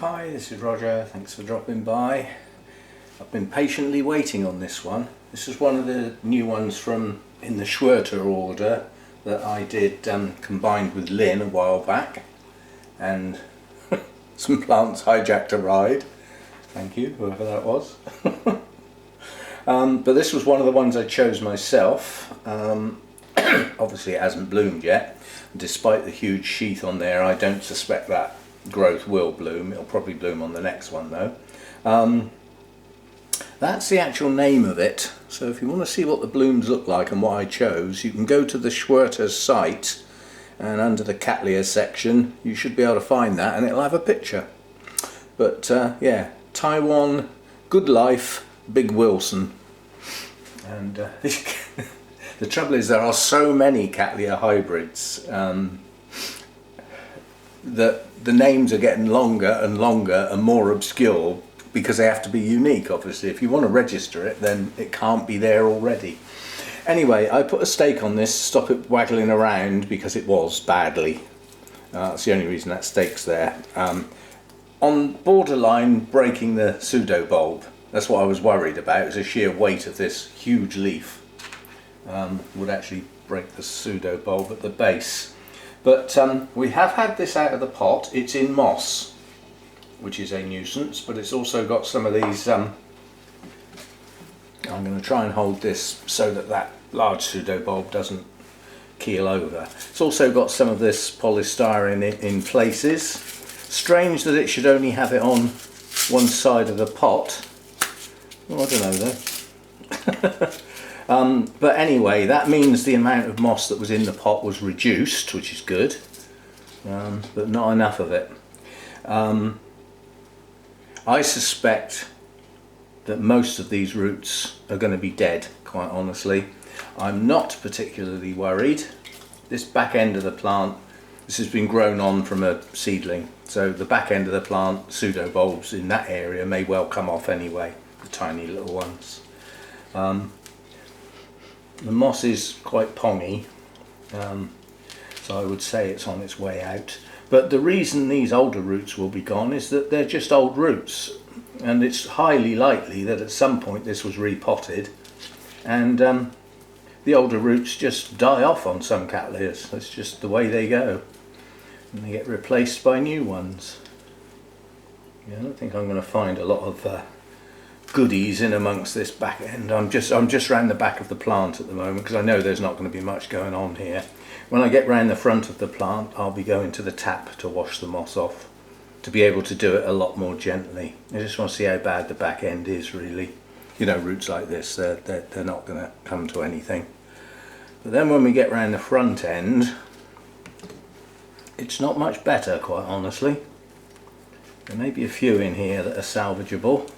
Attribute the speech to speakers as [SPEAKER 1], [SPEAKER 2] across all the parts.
[SPEAKER 1] Hi, this is Roger. Thanks for dropping by. I've been patiently waiting on this one. This is one of the new ones from in the Schwerter order that I did combined with Lynn a while back, and some plants hijacked a ride. Thank you, whoever that was. But this was one of the ones I chose myself. Obviously it hasn't bloomed yet. Despite the huge sheath on there, I don't suspect that growth will bloom. It'll probably bloom on the next one though. That's the actual name of it. So if you want to see what the blooms look like and what I chose, you can go to the Schwerter site, and under the Cattleyas section you should be able to find that, and it'll have a picture. But yeah, Taiwan, Good Life, Big Wilson. And the trouble is there are so many Cattleya hybrids that the names are getting longer and longer and more obscure because they have to be unique. Obviously, if you want to register it, then it can't be there already. Anyway, I put a stake on this to stop it waggling around because it was badly. That's the only reason that stake's there. On borderline breaking the pseudo bulb. That's what I was worried about. It was the sheer weight of this huge leaf would actually break the pseudo bulb at the base. But we have had this out of the pot. It's in moss, which is a nuisance, but it's also got some of these, I'm going to try and hold this so that that large pseudo bulb doesn't keel over. It's also got some of this polystyrene in places. Strange that it should only have it on one side of the pot. Well, I don't know though. But anyway, that means the amount of moss that was in the pot was reduced, which is good, but not enough of it. I suspect that most of these roots are going to be dead, quite honestly. I'm not particularly worried. This back end of the plant, this has been grown on from a seedling, so the back end of the plant, pseudo bulbs in that area may well come off anyway, the tiny little ones. The moss is quite pongy, so I would say it's on its way out. But the reason these older roots will be gone is that they're just old roots, and it's highly likely that at some point this was repotted, and the older roots just die off on some Cattleyas. That's just the way they go, and they get replaced by new ones. Yeah, I don't think I'm going to find a lot of goodies in amongst this back end. I'm just round the back of the plant at the moment because I know there's not going to be much going on here. When I get round the front of the plant, I'll be going to the tap to wash the moss off, to be able to do it a lot more gently. I just want to see how bad the back end is, really. You know, roots like this, they're not going to come to anything. But then when we get round the front end, it's not much better, quite honestly. There may be a few in here that are salvageable,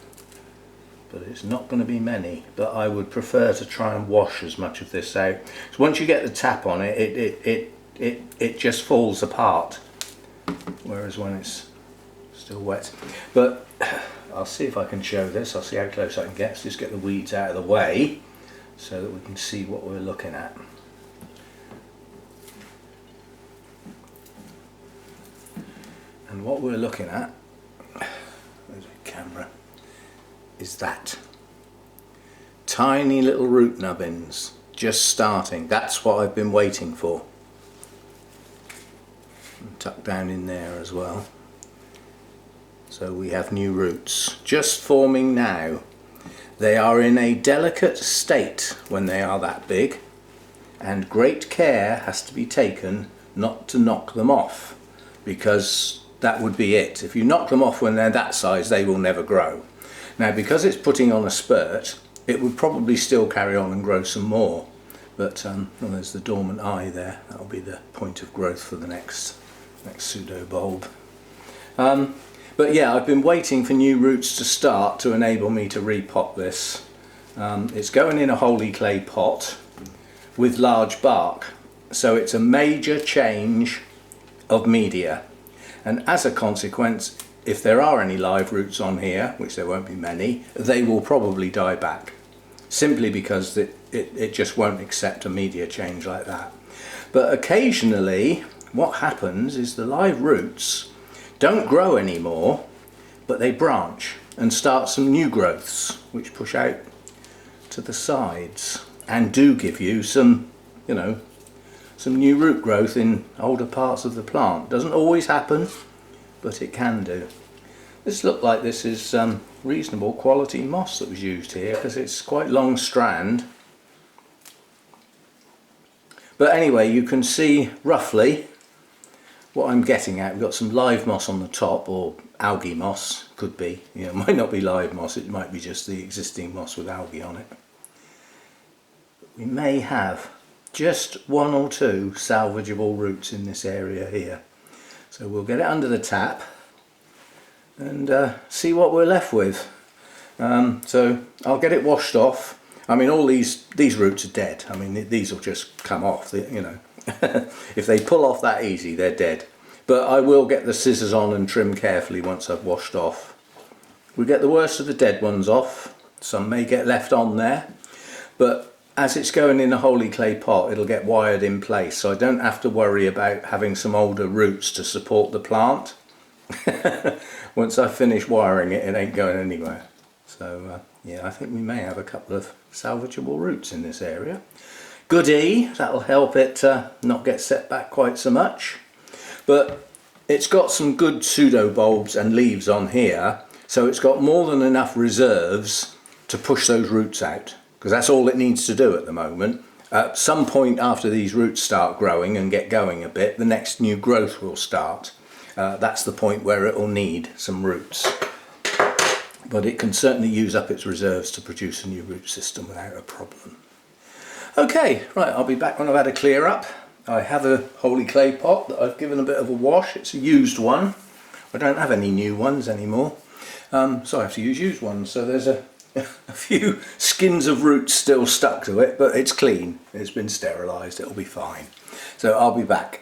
[SPEAKER 1] but it's not going to be many. But I would prefer to try and wash as much of this out. So once you get the tap on it, it just falls apart, whereas when it's still wet. But I'll see if I can show this. I'll see how close I can get. Let's just get the weeds out of the way so that we can see what we're looking at. And what we're looking at, there's a camera, is that tiny little root nubbins just starting. That's what I've been waiting for. And tucked down in there as well. So we have new roots just forming now. They are in a delicate state when they are that big, and great care has to be taken not to knock them off, because that would be it. If you knock them off when they're that size, they will never grow. Now, because it's putting on a spurt, it would probably still carry on and grow some more. But well, there's the dormant eye there. That'll be the point of growth for the next pseudo bulb. But yeah, I've been waiting for new roots to start to enable me to repot this. It's going in a holy clay pot with large bark, so it's a major change of media, and as a consequence, if there are any live roots on here, which there won't be many, they will probably die back, simply because it just won't accept a media change like that. But occasionally what happens is the live roots don't grow anymore, but they branch and start some new growths which push out to the sides and do give you some, you know, some new root growth in older parts of the plant. Doesn't always happen, but it can do. This looks like this is reasonable quality moss that was used here, because it's quite long strand. But anyway, you can see roughly what I'm getting at. We've got some live moss on the top, or algae moss, could be. You know, it might not be live moss, it might be just the existing moss with algae on it. We may have just one or two salvageable roots in this area here. So we'll get it under the tap and see what we're left with. So I'll get it washed off. I mean, all these roots are dead. I mean, these will just come off, you know. If they pull off that easy, they're dead. But I will get the scissors on and trim carefully once I've washed off. We get the worst of the dead ones off. Some may get left on there, but as it's going in a holy clay pot, it'll get wired in place, so I don't have to worry about having some older roots to support the plant. Once I finish wiring it, it ain't going anywhere. So yeah, I think we may have a couple of salvageable roots in this area. Goodie, that'll help it not get set back quite so much. But it's got some good pseudo bulbs and leaves on here, so it's got more than enough reserves to push those roots out, because that's all it needs to do at the moment. At some point after these roots start growing and get going a bit, the next new growth will start. That's the point where it will need some roots. But it can certainly use up its reserves to produce a new root system without a problem. Okay, right, I'll be back when I've had a clear up. I have a holy clay pot that I've given a bit of a wash. It's a used one. I don't have any new ones anymore, so I have to use used ones. So there's a few skins of roots still stuck to it, but it's clean. It's been sterilised, it'll be fine. So I'll be back.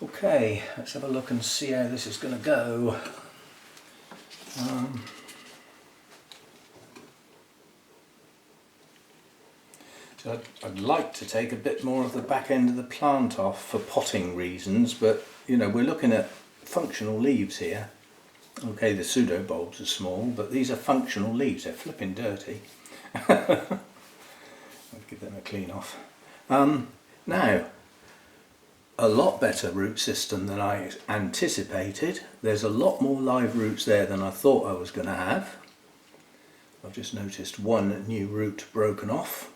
[SPEAKER 1] Okay, let's have a look and see how this is going to go. So I'd like to take a bit more of the back end of the plant off for potting reasons, but you know, we're looking at functional leaves here. Okay, the pseudo bulbs are small, but these are functional leaves. They're flipping dirty. I'll give them a clean off. Now, a lot better root system than I anticipated. There's a lot more live roots there than I thought I was going to have. I've just noticed one new root broken off,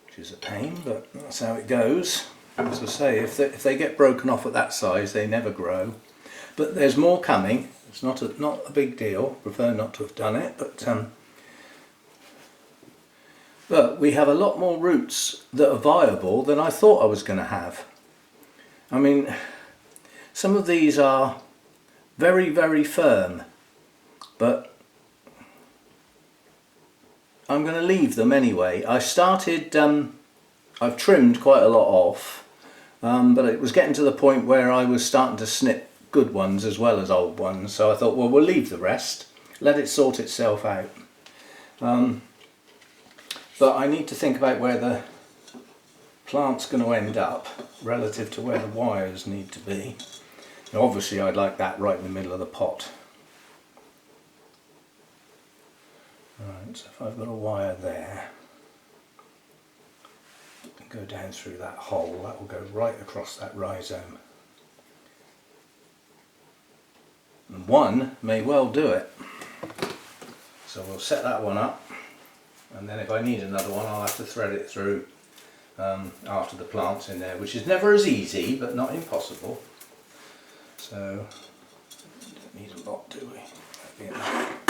[SPEAKER 1] which is a pain, but that's how it goes. As I say, if they get broken off at that size, they never grow. But there's more coming. It's not a big deal. Prefer not to have done it, but we have a lot more roots that are viable than I thought I was going to have. I mean, some of these are very, very firm, but I'm going to leave them anyway. I started, I've trimmed quite a lot off, but it was getting to the point where I was starting to snip good ones as well as old ones, so I thought, well, we'll leave the rest, let it sort itself out. But I need to think about where the plant's going to end up relative to where the wires need to be. Now, obviously I'd like that right in the middle of the pot. Right, so if I've got a wire there, and go down through that hole, that will go right across that rhizome. And one may well do it. So we'll set that one up, and then if I need another one I'll have to thread it through after the plant's in there, which is never as easy but not impossible. So don't need a lot, do we? That'd be enough.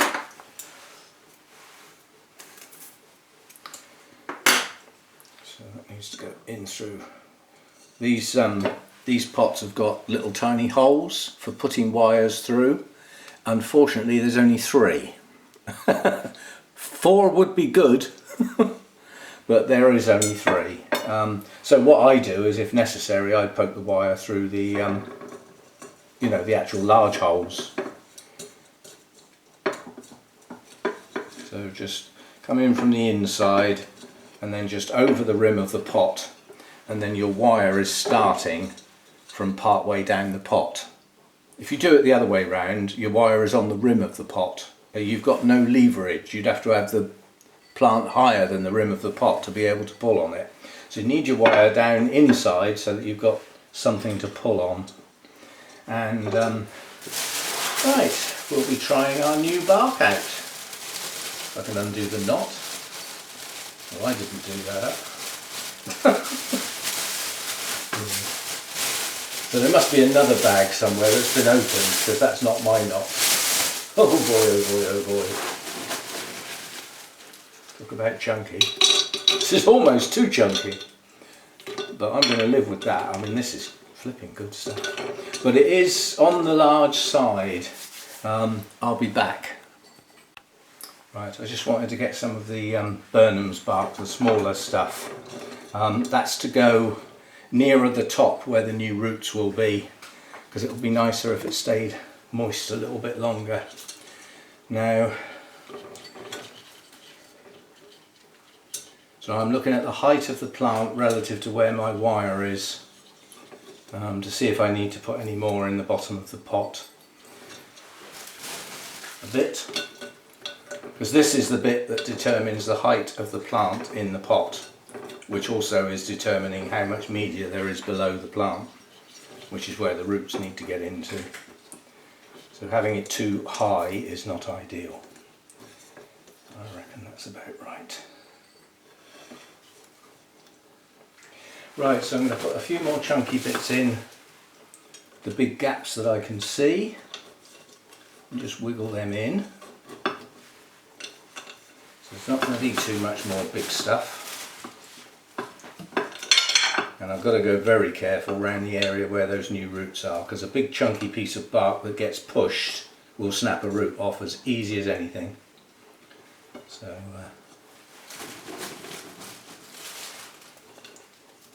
[SPEAKER 1] So that needs to go in through. These pots have got little tiny holes for putting wires through. Unfortunately there's only 3. 4 would be good, but there is only 3. So what I do is, if necessary, I poke the wire through the, you know, the actual large holes. So just come in from the inside and then just over the rim of the pot, and then your wire is starting from part way down the pot. If you do it the other way round, your wire is on the rim of the pot. You've got no leverage. You'd have to have the plant higher than the rim of the pot to be able to pull on it. So you need your wire down inside so that you've got something to pull on. And right, we'll be trying our new bark out. If I can undo the knot. Well, I didn't do that. So there must be another bag somewhere that's been opened, because that's not my knot. Oh boy, oh boy, oh boy. Talk about chunky. This is almost too chunky. But I'm going to live with that. I mean, this is flipping good stuff. But it is on the large side. I'll be back. Right, I just wanted to get some of the Burnham's bark, the smaller stuff. That's to go nearer the top where the new roots will be, because it would be nicer if it stayed moist a little bit longer. Now, so I'm looking at the height of the plant relative to where my wire is, to see if I need to put any more in the bottom of the pot. A bit, because this is the bit that determines the height of the plant in the pot, which also is determining how much media there is below the plant, which is where the roots need to get into. So having it too high is not ideal. I reckon that's about right. Right, so I'm going to put a few more chunky bits in the big gaps that I can see and just wiggle them in. So it's not going to be too much more big stuff. And I've got to go very careful around the area where those new roots are, because a big chunky piece of bark that gets pushed will snap a root off as easy as anything. So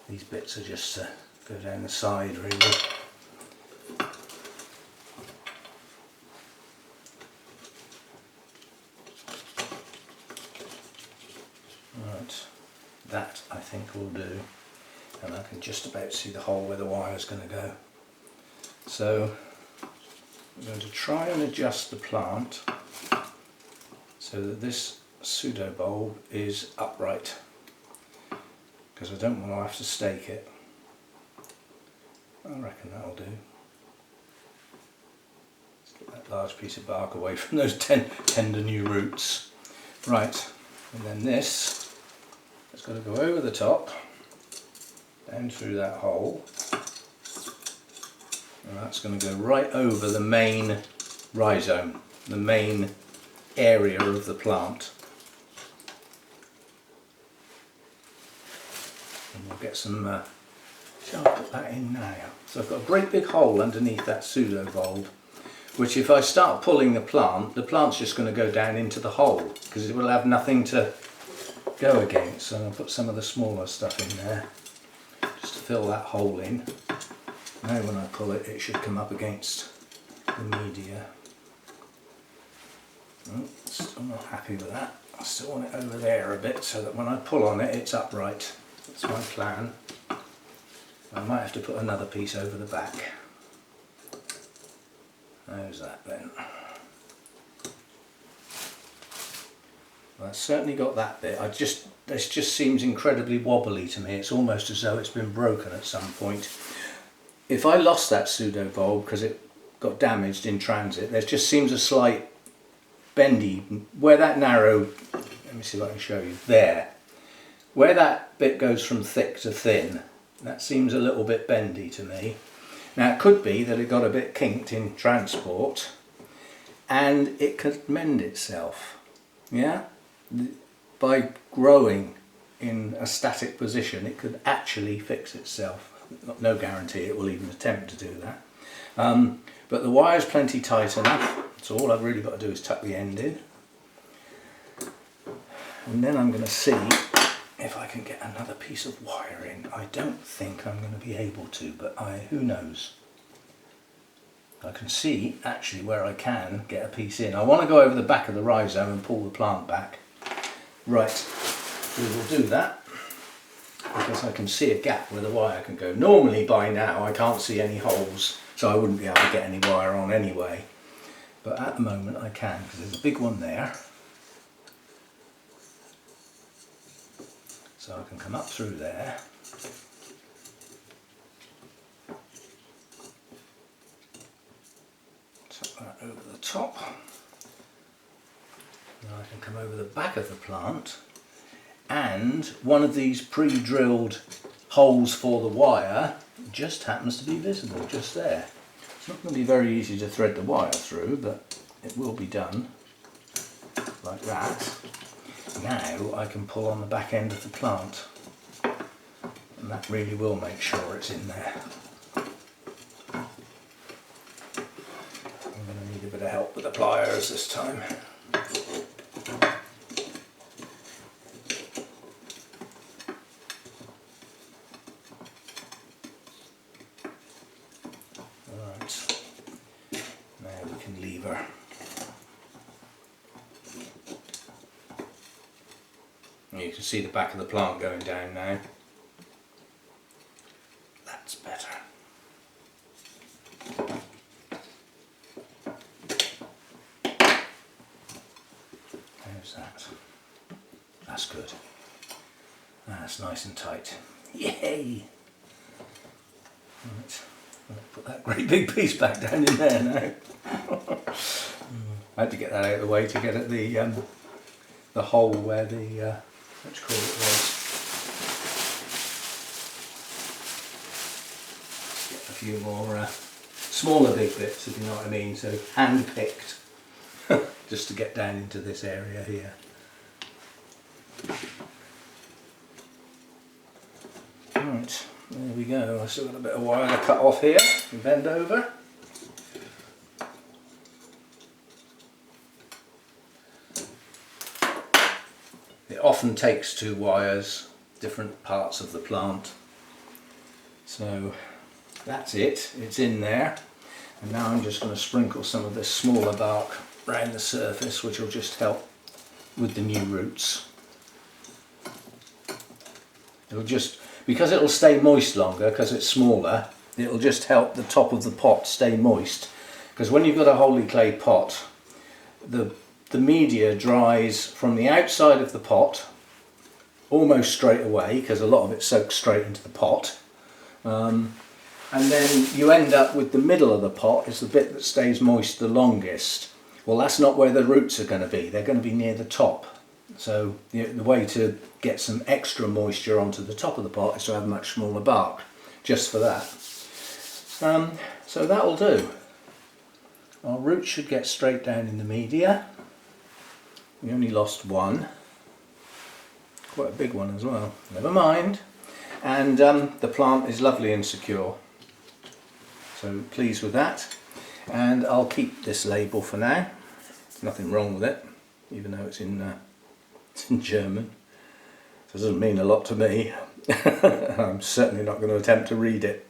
[SPEAKER 1] these bits are just go down the side really. Right, that I think will do. And I can just about see the hole where the wire is going to go. So I'm going to try and adjust the plant so that this pseudo bulb is upright, because I don't want to have to stake it. I reckon that'll do. Let's get that large piece of bark away from those tender new roots. Right, and then this has got to go over the top, down through that hole, and that's going to go right over the main rhizome, the main area of the plant. And we'll get some, shall I put that in now? So I've got a great big hole underneath that pseudo bulb, which if I start pulling the plant's just going to go down into the hole, because it will have nothing to go against. So I'll put some of the smaller stuff in there, just to fill that hole in. Now when I pull it, it should come up against the media. Oh, still not happy with that. I still want it over there a bit so that when I pull on it, it's upright. That's my plan. I might have to put another piece over the back. How's that then? Well, I've certainly got that bit. This just seems incredibly wobbly to me. It's almost as though it's been broken at some point. If I lost that pseudo bulb because it got damaged in transit, there just seems a slight bendy, where that narrow, let me see if I can show you, there. Where that bit goes from thick to thin, that seems a little bit bendy to me. Now it could be that it got a bit kinked in transport and it could mend itself, yeah? By growing in a static position, it could actually fix itself. No guarantee it will even attempt to do that. But the wire's plenty tight enough, so all I've really got to do is tuck the end in. And then I'm going to see if I can get another piece of wire in. I don't think I'm going to be able to, but who knows. I can see actually where I can get a piece in. I want to go over the back of the rhizome and pull the plant back. Right, we will do that because I can see a gap where the wire can go. Normally by now I can't see any holes, so I wouldn't be able to get any wire on anyway. But at the moment I can, because there's a big one there. So I can come up through there. Tuck that over the top. Now I can come over the back of the plant, and one of these pre-drilled holes for the wire just happens to be visible just there. It's not going to be very easy to thread the wire through, but it will be done like that. Now I can pull on the back end of the plant, and that really will make sure it's in there. I'm going to need a bit of help with the pliers this time. Right, now we can lever. You can see the back of the plant going down now. That's better. How's that? That's good. That's nice and tight. Yay! Right, I'll put that great big piece back down in there now. I had to get that out of the way to get at the hole where the which call it was. Get a few more smaller big bits, if you know what I mean, so hand picked just to get down into this area here. Right, there we go. I've still got a bit of wire to cut off here. Bend over. It often takes two wires, different parts of the plant. So that's it, it's in there. And now I'm just going to sprinkle some of this smaller bark around the surface, which will just help with the new roots. It'll just, because it'll stay moist longer, because it's smaller, it'll just help the top of the pot stay moist. Because when you've got a wholly clay pot, the media dries from the outside of the pot almost straight away, because a lot of it soaks straight into the pot, and then you end up with the middle of the pot is the bit that stays moist the longest. Well, that's not where the roots are going to be. They're going to be near the top. So the way to get some extra moisture onto the top of the pot is to have much smaller bark, just for that. So that'll do. Our roots should get straight down in the media. We only lost one, quite a big one as well, never mind. And the plant is lovely and secure, so pleased with that. And I'll keep this label for now. There's nothing wrong with it, even though it's in German. It doesn't mean a lot to me. I'm certainly not going to attempt to read it.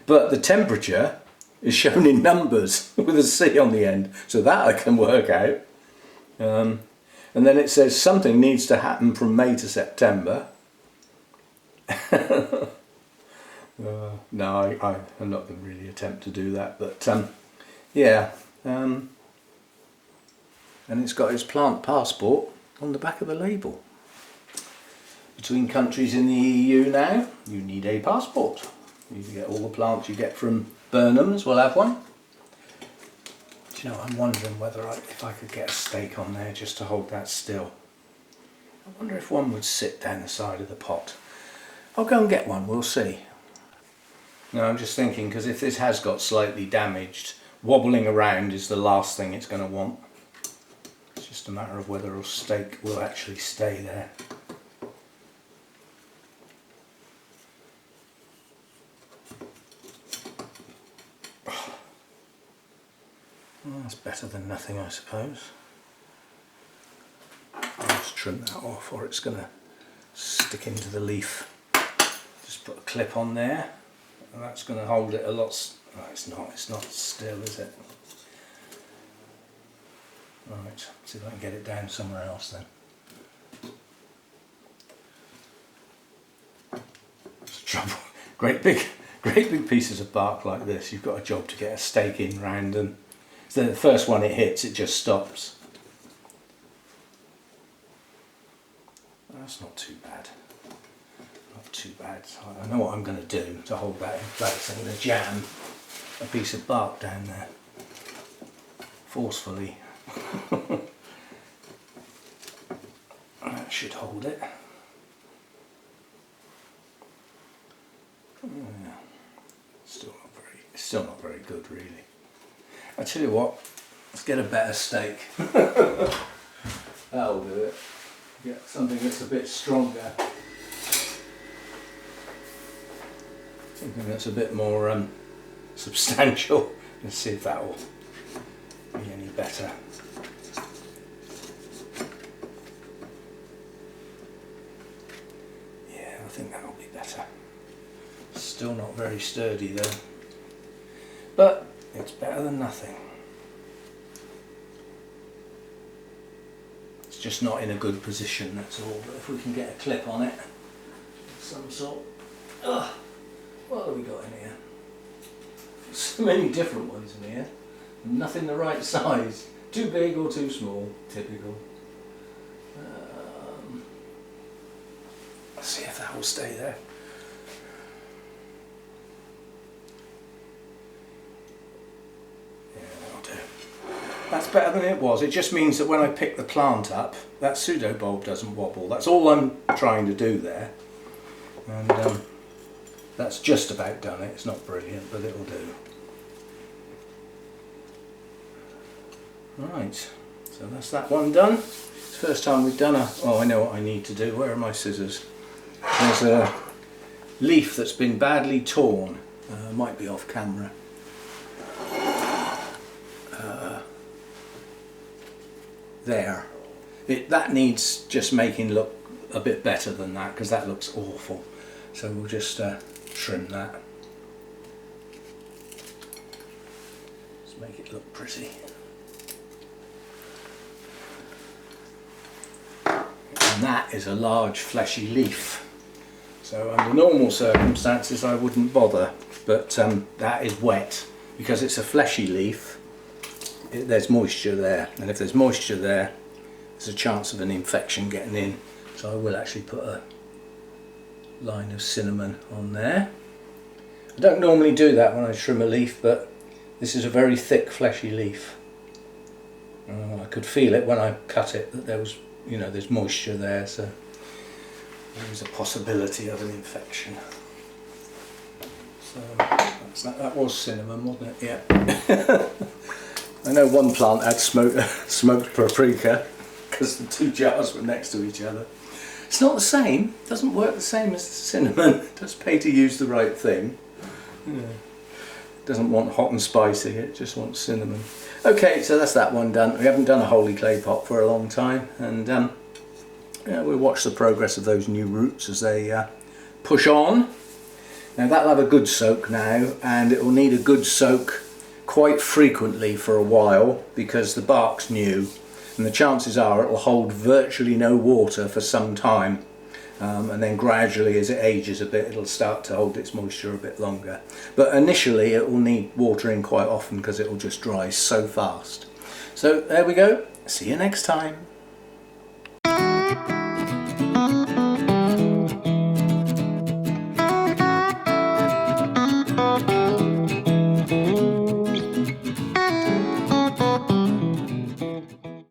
[SPEAKER 1] But the temperature is shown in numbers with a C on the end, so that I can work out. And then it says something needs to happen from May to September. No, I'm not going to really attempt to do that, but yeah. And it's got its plant passport on the back of the label. Between countries in the EU now, you need a passport. You can get all the plants you get from Burnham's, we'll have one. Do you know, I'm wondering whether if I could get a stake on there just to hold that still. I wonder if one would sit down the side of the pot. I'll go and get one, we'll see. No, I'm just thinking, because if this has got slightly damaged, wobbling around is the last thing it's going to want. It's just a matter of whether a stake will actually stay there. Well, that's better than nothing, I suppose. I'll just trim that off or it's going to stick into the leaf. Just put a clip on there and that's going to hold it a lot. Oh, it's not still, is it? Right, see if I can get it down somewhere else then. That's the trouble. Great big Great big pieces of bark like this, you've got a job to get a stake in round them. So the first one it hits, it just stops. That's not too bad. Not too bad. I know what I'm going to do to hold that in place. I'm going to jam a piece of bark down there forcefully. That should hold it. Yeah. Still not very good, really. I tell you what, let's get a better stake. That'll do it. Get something that's a bit stronger. Something that's a bit more substantial. Let's see if that will be any better. Yeah, I think that'll be better. Still not very sturdy though, but it's better than nothing. It's just not in a good position, that's all. But if we can get a clip on it of some sort. Ugh, what have we got in here? So many different ones in here. Nothing the right size. Too big or too small, typical. Let's see if that will stay there. That's better than it was. It just means that when I pick the plant up, that pseudo bulb doesn't wobble. That's all I'm trying to do there. And that's just about done it. It's not brilliant, but it'll do. Right, so that's that one done. It's the first time we've done a... Oh, I know what I need to do. Where are my scissors? There's a leaf that's been badly torn. Might be off camera. There. That needs just making look a bit better than that, because that looks awful. So we'll just trim that. Just make it look pretty. And that is a large fleshy leaf. So under normal circumstances I wouldn't bother, but that is wet. Because it's a fleshy leaf, there's moisture there, and if there's moisture there, there's a chance of an infection getting in. So I will actually put a line of cinnamon on there. I don't normally do that when I trim a leaf, but this is a very thick fleshy leaf. I could feel it when I cut it that there was, you know, there's moisture there, so there's a possibility of an infection. So that was cinnamon, wasn't it? Yeah. I know one plant had smoked paprika because the two jars were next to each other. It's not the same, it doesn't work the same as the cinnamon. It does pay to use the right thing. Yeah. It doesn't want hot and spicy, it just wants cinnamon. Okay, so that's that one done. We haven't done a holy clay pot for a long time, and yeah, we'll watch the progress of those new roots as they push on. Now that'll have a good soak now, and it will need a good soak quite frequently for a while because the bark's new, and the chances are it will hold virtually no water for some time, and then gradually as it ages a bit it'll start to hold its moisture a bit longer. But initially it will need watering quite often because it will just dry so fast. So there we go, see you next time.